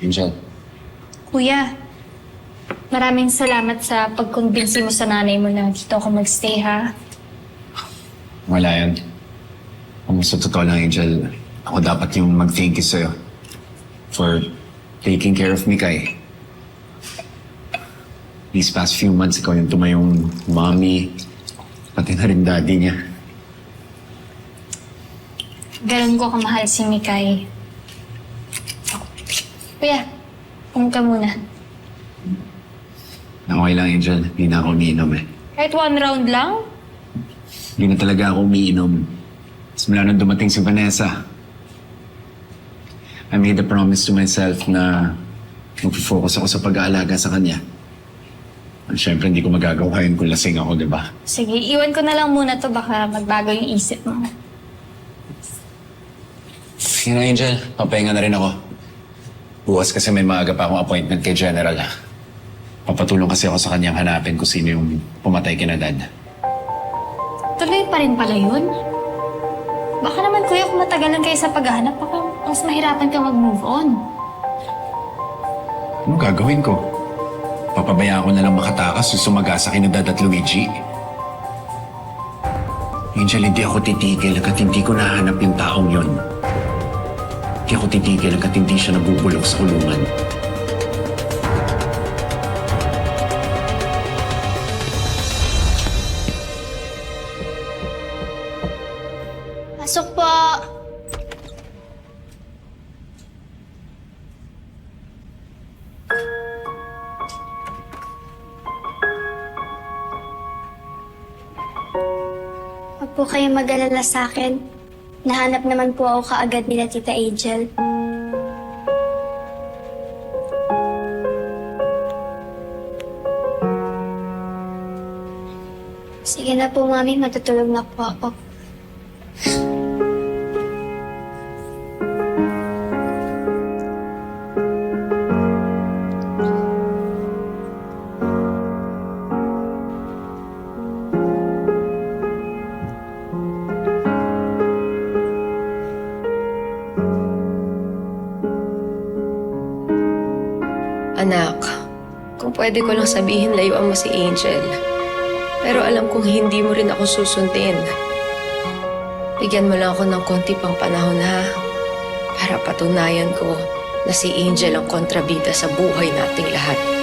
Angel, Kuya, maraming salamat sa pagkumbinsi mo sa nanay mo na dito ako magstay, ha? wala yan. Kung sa totoo lang, Angel, ako dapat yung mag-thank you sa'yo for taking care of Mikay. These past few months, ikaw yung tumayong mommy, pati na rin daddy niya. Ganun ko kamahal si Mikay. Kuya, pumunta muna. Okay lang, Angel. Hindi na ako umiinom eh. Kahit one round lang? Hindi na talaga ako umiinom. Simula nung dumating si Vanessa, I made a promise to myself na mag-focus ako sa pag-aalaga sa kanya. At syempre, hindi ko magagawa yun kung lasing ako, di ba? Sige, iwan ko na lang muna to. Baka magbago yung isip mo. Sige na, Angel. Papahinga na rin ako. Bukas kasi may maaga pa akong appointment kay General. Papatulong kasi ako sa kanyang hanapin kung sino yung pumatay kina Dad. Tuloy pa rin pala yun. Baka naman, kuya, kung matagalan kayo sa paghahanap, baka mas mahirapan ka mag-move on. Ano gagawin ko? Papabayaan ko na lang makatakas yung sumagasa kina Dad at Luigi. Angel, hindi ako titigil hanggat hindi ko nahanap yung taong yun. Hindi ako titigil hanggat hindi siya nabubulok sa kulungan. Pasok po! Huwag po kayong mag-alala sa akin. Nahanap naman po ako kaagad nila Tita Angel. Sige na po, Mami. Matutulog na po ako. Anak, kung pwede ko lang sabihin, layuan mo si Angel. Pero alam kong hindi mo rin ako susundin. Bigyan mo lang ako ng konti pang panahon, ha? Para patunayan ko na si Angel ang kontrabida sa buhay nating lahat.